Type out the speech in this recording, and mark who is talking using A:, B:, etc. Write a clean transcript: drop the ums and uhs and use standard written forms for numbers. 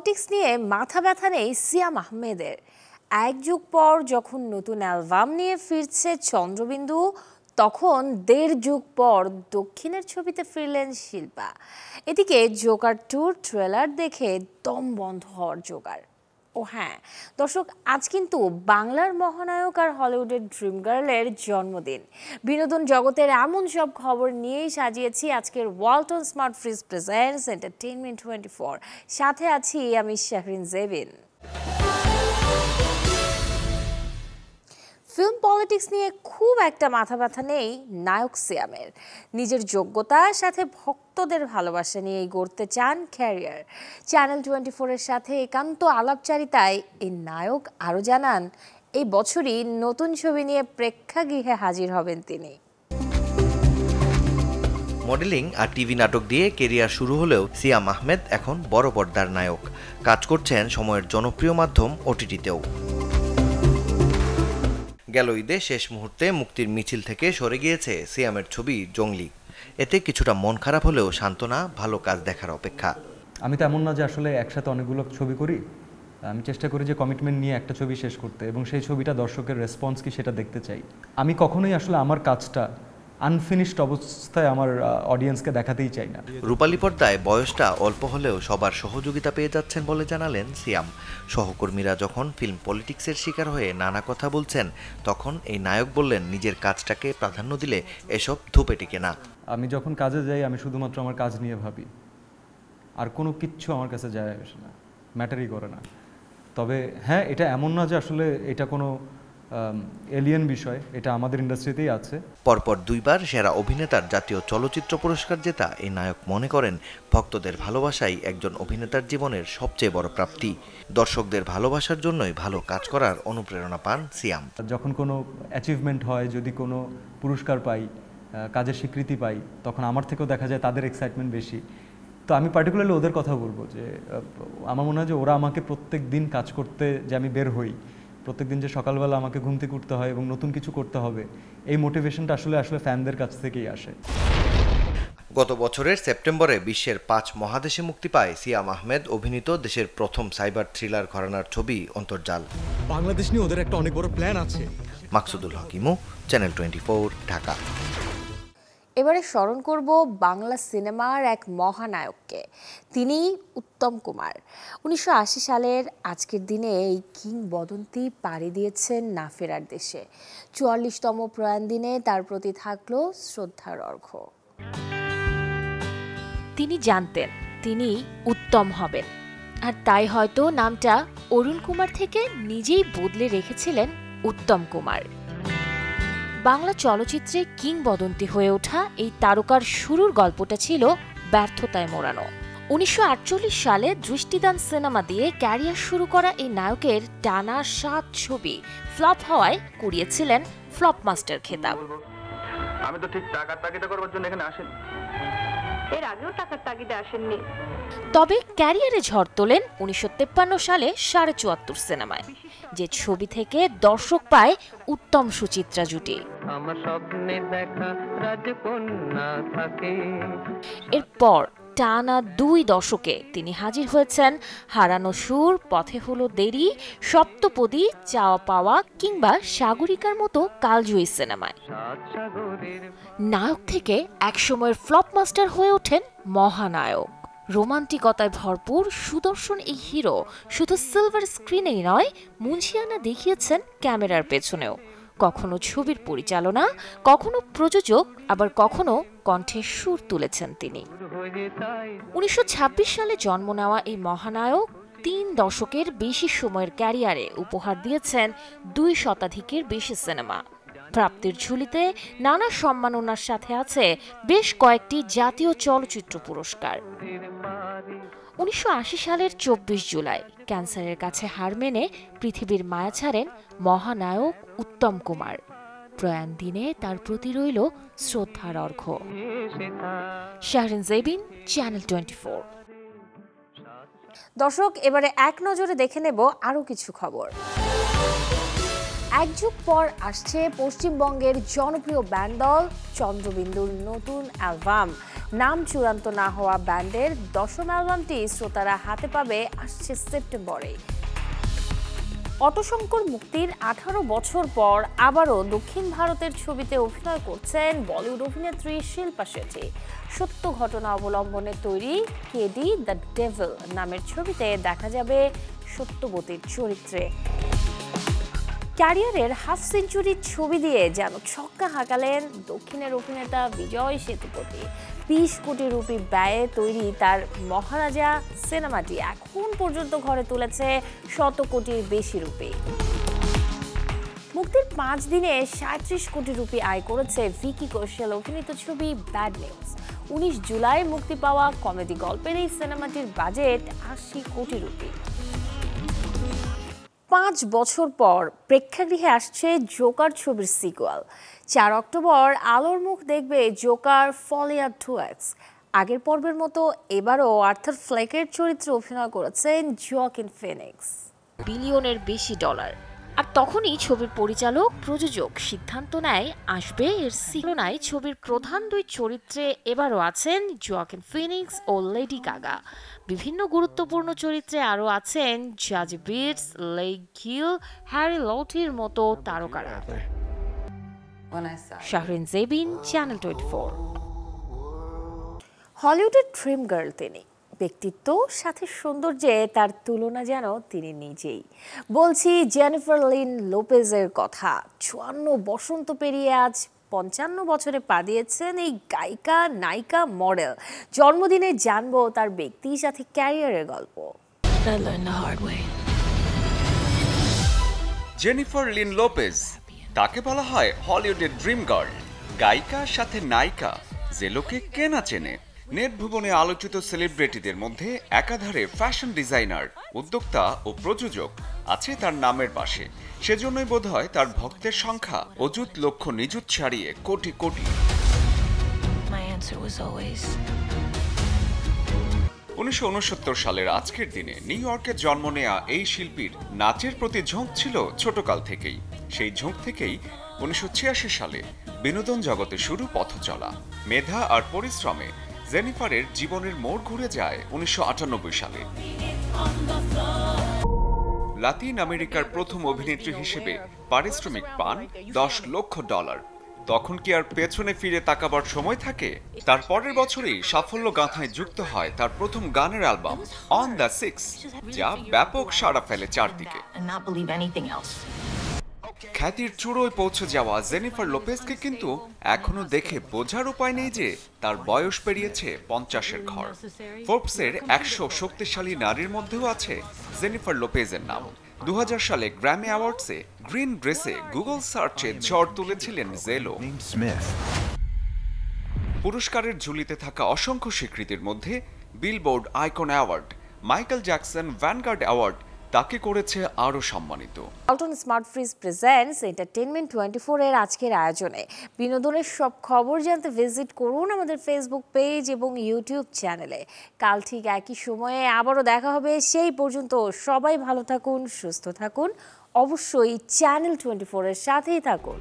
A: Politics নিয়ে মাথা ব্যথা নেই সিয়াম আহমেদের। এক যুগ পর যখন নতুন অ্যালবাম নিয়ে ফিরছে চন্দ্রবিন্দু, তখন ১.৫ যুগ পর দক্ষিণের ছবিতে ফিরলেন শিল্পা। এদিকে জোকার 2 ট্রেলার দেখে দম বন্ধ হওয়ার জোগাড়। ও হ্যাঁ দর্শক, আজ কিন্তু বাংলার মহানায়ক আর হলিউডের ড্রিম গার্লের জন্মদিন। বিনোদন জগতের এমন সব খবর নিয়েই সাজিয়েছি আজকের Walton smart fridge presents entertainment 24। সাথে আছি আমি শাহরিন জেবিন। ফিল্ম পলিটিক্স নিয়ে খুব একটা মাথা ব্যথা নেই নায়ক সিয়ামের। নিজের যোগ্যতার সাথে ভক্তদের ভালোবাসা নিয়েই গড়তে চান ক্যারিয়ার। চ্যানেল 24-এর সাথে একান্ত আলাপচারিতায় এই নায়ক আরও জানান, এই বছরই নতুন ছবি নিয়ে প্রেক্ষাগৃহে হাজির হবেন তিনি।
B: মডেলিং আর টিভি নাটক দিয়ে কেরিয়ার শুরু হলেও সিয়াম আহমেদ এখন বড় পর্দার নায়ক। কাজ করছেন সময়ের জনপ্রিয় মাধ্যম ওটিটিতেও। গেল ঈদে শেষ মুহূর্তে মুক্তির মিছিল থেকে সরে গিয়েছে সিয়ামের ছবি জঙ্গলি। এতে কিছুটা মন খারাপ হলেও সান্ত্বনা, ভালো কাজ দেখার অপেক্ষা।
C: আমি তো এমন না যে আসলে একসাথে অনেকগুলো ছবি করি। আমি চেষ্টা করি যে কমিটমেন্ট নিয়ে একটা ছবি শেষ করতে, এবং সেই ছবিটা দর্শকের রেসপন্স কি সেটা দেখতে চাই। আমি কখনোই আসলে আমার কাজটা আনফিনিশড অবস্থায় আমার অডিয়েন্সকে দেখাতেই চাই না।
B: রূপালী পর্দায় বয়সটা অল্প হলেও সবার সহযোগিতা পেয়ে যাচ্ছেন বলে জানালেন সিয়াম। সহকর্মীরা যখন ফিল্ম পলিটিক্সের শিকার হয়ে নানা কথা বলছেন, তখন এই নায়ক বললেন নিজের কাজটাকে প্রাধান্য দিলে এসব ধুপে টিকে না।
C: আমি যখন কাজে যাই আমি শুধুমাত্র আমার কাজ নিয়ে ভাবি, আর কোনো কিচ্ছু আমার কাছে যায় আসে না, ম্যাটারই করে না। তবে হ্যাঁ, এটা এমন না যে আসলে এটা কোনো এলিয়েন বিষয়, এটা আমাদের ইন্ডাস্ট্রিতেই আছে।
B: পরপর 2 বার সেরা অভিনেতার জাতীয় চলচ্চিত্র পুরস্কার জেতা এই নায়ক মনে করেন ভক্তদের ভালোবাসাই একজন অভিনেতার জীবনের সবচেয়ে বড় প্রাপ্তি। দর্শকদের ভালোবাসার জন্যই ভালো কাজ করার অনুপ্রেরণা পান সিয়াম।
C: যখন কোনো অ্যাচিভমেন্ট হয়, যদি কোনো পুরস্কার পাই, কাজের স্বীকৃতি পাই, তখন আমার থেকেও দেখা যায় তাদের এক্সাইটমেন্ট বেশি। তো আমি পার্টিকুলারলি ওদের কথা বলবো যে আমার মনে হয় যে ওরা আমাকে প্রত্যেক দিন কাজ করতে, যে আমি বের হই প্রত্যেকদিন, যে সকালবেলা আমাকে ঘুম থেকে উঠতে হয় এবং নতুন কিছু করতে হবে, এই মোটিভেশনটা আসলে ফ্যানদের কাছ থেকেই আসে।
B: গত বছরের সেপ্টেম্বরে বিশ্বের 5 মহাদেশে মুক্তি পায় সিয়াম আহমেদ অভিনীত দেশের প্রথম সাইবার থ্রিলার ঘরানার ছবি অন্তর্জাল।
D: বাংলাদেশ নিয়ে ওদের একটা অনেক বড় প্ল্যান আছে।
B: মাকসুদুল হকিমু, চ্যানেল 24, ঢাকা।
A: এবারে স্মরণ করব বাংলা সিনেমার এক মহানায়ককে। তিনি উত্তম কুমার। 1980 সালের আজকের দিনে এই কিংবদন্তি পাড়ি দিয়েছেন না ফেরার দেশে। 44তম প্রয়াণ দিনে তার প্রতি থাকলো শ্রদ্ধার অর্ঘ্য। তিনি জানতেন তিনি উত্তম হবেন, আর তাই হয়তো নামটা অরুণ কুমার থেকে নিজেই বদলে রেখেছিলেন উত্তম কুমার। বাংলা চলচ্চিত্রে কিংবদন্তি হয়ে ওঠা এই তারকার শুরুর গল্পটা ছিল ব্যর্থতায় মোড়ানো। 1948 সালে দৃষ্টিদান সিনেমা দিয়ে ক্যারিয়ার শুরু করা এই নায়কের টানা 7 ছবি ফ্লপ হওয়ায় কুড়িয়েছিলেন ফ্লপ মাস্টার খেতাব।
E: আমি তো ঠিক টাকার তাগিদে করবার জন্য এখানে আসেনি, এর আগেও টাকার তাগিদে আসেননি।
A: তবে ক্যারিয়ারে ঝড় তোলেন 1953 সালে 74.5 সিনেমায়, যে ছবি থেকে দর্শক পায় উত্তম সুচিত্রা জুটি। এরপর টানা 2 দশকে তিনি হাজির হয়েছেন হারানো সুর, পথে হলো দেরি, সপ্তপদী, চাওয়া পাওয়া কিংবা সাগরিকার মতো কালজয়ী সিনেমায়। নায়ক থেকে একসময়ের ফ্লপ মাস্টার হয়ে ওঠেন মহানায়ক। রোমান্টিকতায় ভরপুর সুদর্শন এই হিরো শুধু সিলভার স্ক্রিনেই নয়, মুঞ্জিয়ানা দেখিয়েছেন ক্যামেরার পেছনেও। কখনো ছবির পরিচালনা, কখনো প্রযোজক, আবার কখনো কণ্ঠে সুর তুলেছেন তিনি। 1926 সালে জন্ম নেওয়া এই মহানায়ক 3 দশকের বেশি সময়ের ক্যারিয়ারে উপহার দিয়েছেন 2 শতাধিকের বেশি সিনেমা। প্রাপ্তির ঝুলিতে নানা সম্মাননার সাথে আছে বেশ কয়েকটি জাতীয় চলচ্চিত্র পুরস্কার। 1980 সালের 24 জুলাই ক্যান্সারের কাছে হার মেনে পৃথিবীর মায়া ছাড়েন মহানায়ক উত্তম কুমার। প্রয়াণ দিনে তার প্রতি রইল শ্রদ্ধার অর্ঘ্য। শাহরিন জেবিন, চ্যানেল 24। দর্শক, এবারে এক নজরে দেখে নেব আরও কিছু খবর। এক যুগ পর আসছে পশ্চিমবঙ্গের জনপ্রিয় ব্যান্ড দল চন্দ্রবিন্দুর নতুন অ্যালবাম। নাম চূড়ান্ত না হওয়া ব্যান্ডের 10ম অ্যালবামটি শ্রোতারা হাতে পাবে আসছে সেপ্টেম্বরে। অটোশঙ্কর মুক্তির 18 বছর পর আবারও দক্ষিণ ভারতের ছবিতে অভিনয় করছেন বলিউড অভিনেত্রী শিল্পা শেঠি। সত্য ঘটনা অবলম্বনে তৈরি কেডি দ্য ডেভিল নামের ছবিতে দেখা যাবে সত্যবতীর চরিত্রে। ক্যারিয়ারের হাফ সেঞ্চুরির ছবি দিয়ে যেন ছক্কা হাঁকালেন দক্ষিণের অভিনেতা বিজয় সেতুপতি। 20 কোটি রুপি ব্যয়ে তৈরি তার মহারাজা সিনেমাটি এখন পর্যন্ত ঘরে তুলেছে 100 কোটির বেশি রুপি। মুক্তির 5 দিনে 37 কোটি রুপি আয় করেছে ভিকি কৌশল অভিনীত ছবি ব্যাড নিউজ। 19 জুলাই মুক্তি পাওয়া কমেডি গল্পের এই সিনেমাটির বাজেট 80 কোটি রুপি। 5 বছর পর প্রেক্ষাগৃহে আসছে জোকার ছবির সিকুয়াল। 4 অক্টোবর আলোর মুখ দেখবে জোকার ফলিয়ার 2X। আগের পর্বের মতো এবারও আর্থার ফ্লেকের চরিত্রে অভিনয় করেছেন জোয়াকিন ফিনিক্স। বিলিয়নের বেশি ডলার। আর তখনই ছবির পরিচালক প্রযোজক সিদ্ধান্ত নেয় আসবে এর সিকুয়েল। ছবির প্রধান দুই চরিত্রে এবারও আছেন জোয়াকিন ফিনিক্স ও লেডি গাগা। বিভিন্ন গুরুত্বপূর্ণ চরিত্রে আরও আছেন জাজি বিটস, লেইগ গিল, হ্যারি লটির মতো তারকারা। শাহরিন জেবিন, চ্যানেল 24। হলিউডের ড্রিম গার্ল তিনি। ব্যক্তিত্ব সাথে সৌন্দর্যে তার তুলনা যেন তিনি নিজেই। বলছি জেনিফার লিন লোপেজের কথা। 54 বসন্ত পেরিয়ে আজ 55 বছরে পা দিয়েছেন এই গায়িকা, নায়িকা, মডেল। জন্মদিনে জানবো তার ব্যক্তির সাথে ক্যারিয়ারের গল্প।
F: জেনিফার লিন লোপেজ, তাকে বলা হয় হলিউডের ড্রিম গার্ল। গায়িকার সাথে নায়িকা, যে লোকে কে না চেনে। নেট ভুবনে আলোচিত সেলিব্রিটিদের মধ্যে একাধারে ফ্যাশন ডিজাইনার, উদ্যোক্তা ও প্রযোজক আছে তার নামের পাশে। সেজন্যই বোধহয় তার ভক্তের সংখ্যা অযুত লক্ষ নিযুত ছাড়িয়ে কোটি কোটি। 1969 সালের আজকের দিনে নিউ ইয়র্কে জন্ম নেয়া এই শিল্পীর নাচের প্রতি ঝোঁক ছিল ছোটকাল থেকেই। সেই ঝোঁক থেকেই 1986 সালে বিনোদন জগতে শুরু পথ চলা। মেধা আর পরিশ্রমে জেনিফারের জীবনের মোড় ঘুরে যায় 1998 সালে। লাতিন আমেরিকার প্রথম অভিনেত্রী হিসেবে পারিশ্রমিক পান $10 লক্ষ। তখন কি আর পেছনে ফিরে তাকাবার সময় থাকে? তার পরের বছরই সাফল্য গাঁথায় যুক্ত হয় তার প্রথম গানের অ্যালবাম অন দ্য সিক্স, যা ব্যাপক সাড়া ফেলে চারদিকে। খ্যাতির চূড়োয় পৌঁছে যাওয়া জেনিফার লোপেজকে কিন্তু এখনো দেখে বোঝার উপায় নেই যে তার বয়স পেরিয়েছে 50-এর ঘর। ফোর্বসের 100 শক্তিশালী নারীর মধ্যেও আছে জেনিফার লোপেজের নাম। 2000 সালে গ্র্যামি অ্যাওয়ার্ডসে গ্রিন ড্রেসে গুগল সার্চে ঝড় তুলেছিলেন জেলো। পুরস্কারের ঝুলিতে থাকা অসংখ্য স্বীকৃতির মধ্যে billboard icon award, Michael Jackson vanguard award তাকে করেছে আরও সম্মানিত।
A: Walton smart fridge presents entertainment 24 এর আজকের আয়োজনে বিনোদনের সব খবর জানতে ভিজিট করুন আমাদের ফেসবুক পেজ এবং ইউটিউব চ্যানেলে। কাল ঠিক একই সময়ে আবারও দেখা হবে। সেই পর্যন্ত সবাই ভালো থাকুন, সুস্থ থাকুন, অবশ্যই চ্যানেল 24 এর সাথেই থাকুন।